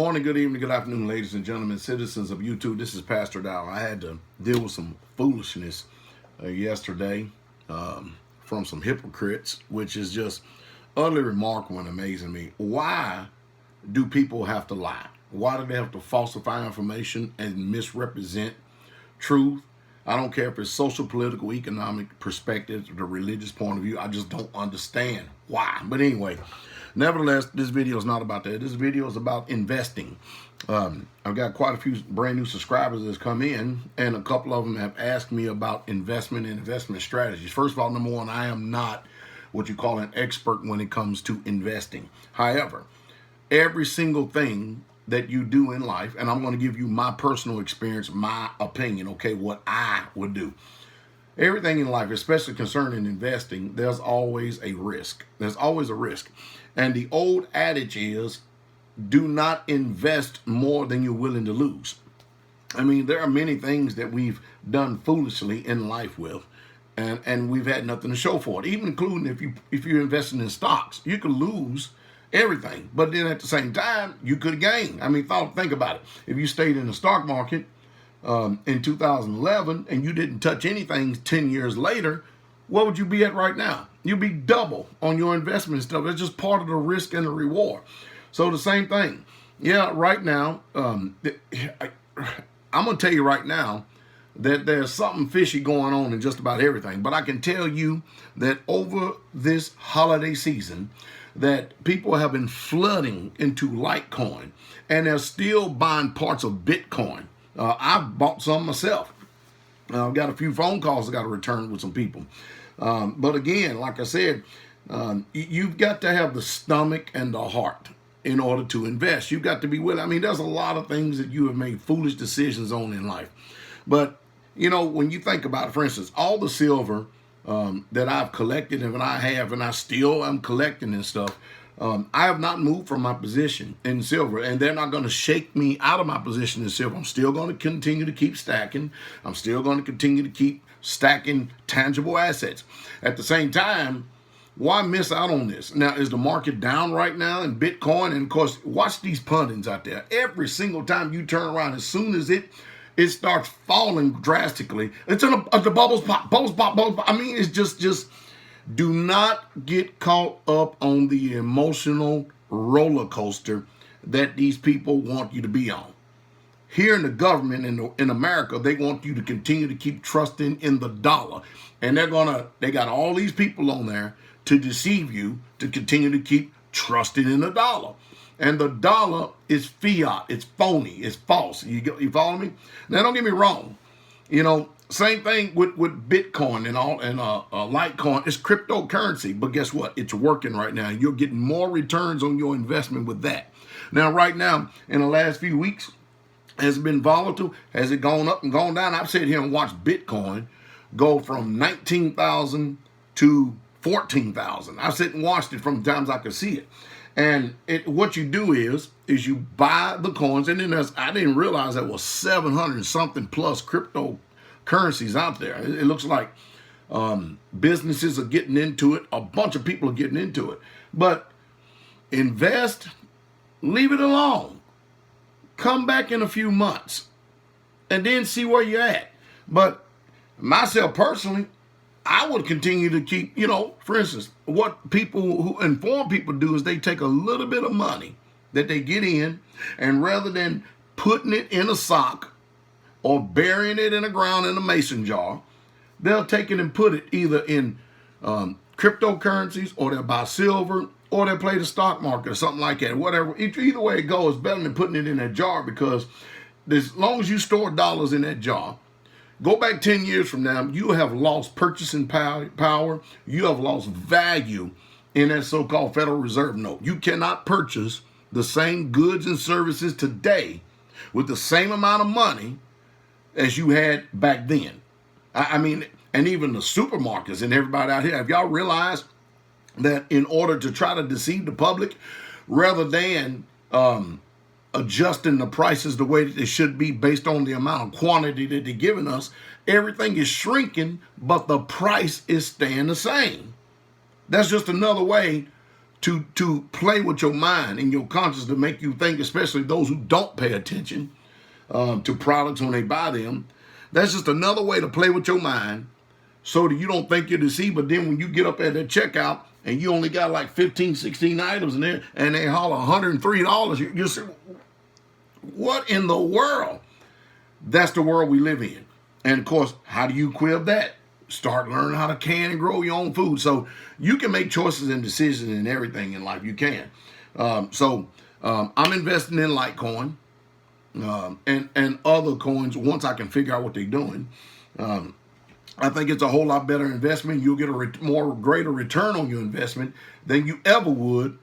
morning, good evening, good afternoon, ladies and gentlemen, citizens of YouTube. This is Pastor Dowell. I had to deal with some foolishness yesterday from some hypocrites, which is just utterly remarkable and amazing me. Why do people have to lie? Why do they have to falsify information and misrepresent truth? I don't care if it's social, political, economic perspective, the religious point of view. I just don't understand why. But anyway, nevertheless, this video is not about that. This video is about investing. I've got quite a few brand new subscribers that's come in, and a couple of them have asked me about investment and investment strategies. First of all, number one, I am not what you call an expert when it comes to investing. However, every single thing that you do in life, and I'm going to give you my personal experience, my opinion, okay, what I would do. Everything in life, especially concerning investing, there's always a risk. There's always a risk. And the old adage is, do not invest more than you're willing to lose. I mean, there are many things that we've done foolishly in life with, and we've had nothing to show for it, even including if you're investing in stocks. You could lose everything, but then at the same time, you could gain. I mean, think about it. If you stayed in the stock market in 2011 and you didn't touch anything 10 years later, what would you be at right now? You'd be double on your investment stuff. It's just part of the risk and the reward. So the same thing. Yeah, right now, I'm going to tell you right now that there's something fishy going on in just about everything. But I can tell you that over this holiday season, that people have been flooding into Litecoin, and they're still buying parts of Bitcoin. I've bought some myself. I've got a few phone calls I got to return with some people. But again, like I said, you've got to have the stomach and the heart in order to invest. You've got to be willing. I mean, there's a lot of things that you have made foolish decisions on in life. But, you know, when you think about it, for instance, all the silver that I've collected and I still am collecting and stuff, I have not moved from my position in silver, and they're not going to shake me out of my position in silver. I'm still going to continue to keep stacking. I'm still going to continue to keep stacking tangible assets. At the same time, why miss out on this? Now, is the market down right now in Bitcoin? And of course, watch these pundits out there. Every single time you turn around, as soon as it starts falling drastically, it's in the bubbles pop, bubbles pop, bubbles pop. I mean, it's just do not get caught up on the emotional roller coaster that these people want you to be on. Here in the government in America, they want you to continue to keep trusting in the dollar. And they got all these people on there to deceive you to continue to keep trusting in the dollar. And the dollar is fiat. It's phony. It's false. You follow me? Now, don't get me wrong. You know, same thing with Bitcoin and Litecoin. It's cryptocurrency. But guess what? It's working right now. You're getting more returns on your investment with that. Now, right now, in the last few weeks, has it been volatile? Has it gone up and gone down? I've sat here and watched Bitcoin go from 19,000 to 14,000. I sit and watched it from the times I could see it. And what you do is you buy the coins, and then I didn't realize there was 700 something plus cryptocurrencies out there. It looks like businesses are getting into it. A bunch of people are getting into it. But invest, leave it alone. Come back in a few months and then see where you're at. But myself personally, I would continue to keep, you know, for instance, what people who inform people do is they take a little bit of money that they get in, and rather than putting it in a sock or burying it in the ground in a mason jar, they'll take it and put it either in cryptocurrencies, or they'll buy silver, or they'll play the stock market or something like that. Whatever. Either way it goes, better than putting it in that jar, because as long as you store dollars in that jar, go back 10 years from now, you have lost purchasing power. You have lost value in that so-called Federal Reserve note. You cannot purchase the same goods and services today with the same amount of money as you had back then. I mean, and even the supermarkets and everybody out here, have y'all realized that in order to try to deceive the public, rather than adjusting the prices the way that they should be based on the amount of quantity that they're giving us, everything is shrinking, but the price is staying the same. That's just another way to play with your mind and your conscience, to make you think, especially those who don't pay attention to products when they buy them. That's just another way to play with your mind so that you don't think you're deceived. But then when you get up at the checkout and you only got like 15, 16 items in there and they holler $103, you say, what in the world? That's the world we live in. And of course, how do you quit that? Start learning how to can and grow your own food. So you can make choices and decisions in everything in life. You can. I'm investing in Litecoin and other coins once I can figure out what they're doing. I think it's a whole lot better investment. You'll get a greater return on your investment than you ever would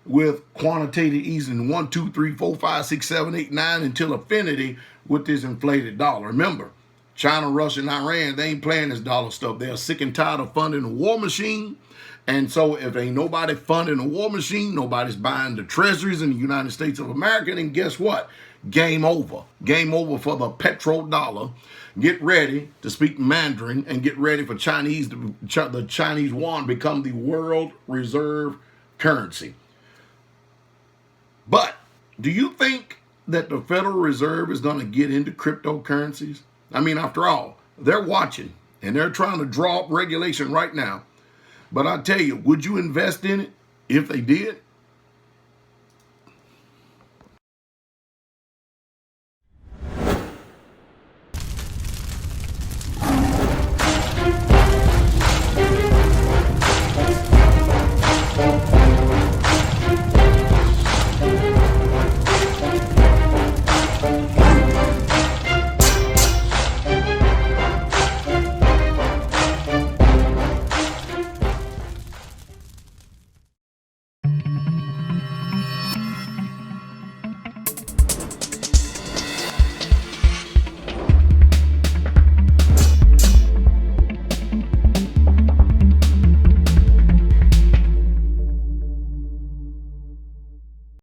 with quantitative easing 1, 2, 3, 4, 5, 6, 7, 8, 9 until infinity with this inflated dollar. Remember, China, Russia, and Iran, they ain't playing this dollar stuff. They're sick and tired of funding the war machine. And so if ain't nobody funding the war machine, nobody's buying the treasuries in the United States of America, then guess what? Game over. Game over for the petrodollar. Get ready to speak Mandarin and get ready for the Chinese yuan become the world reserve currency. But do you think that the Federal Reserve is going to get into cryptocurrencies? I mean, after all, they're watching and they're trying to draw up regulation right now. But I tell you, would you invest in it if they did?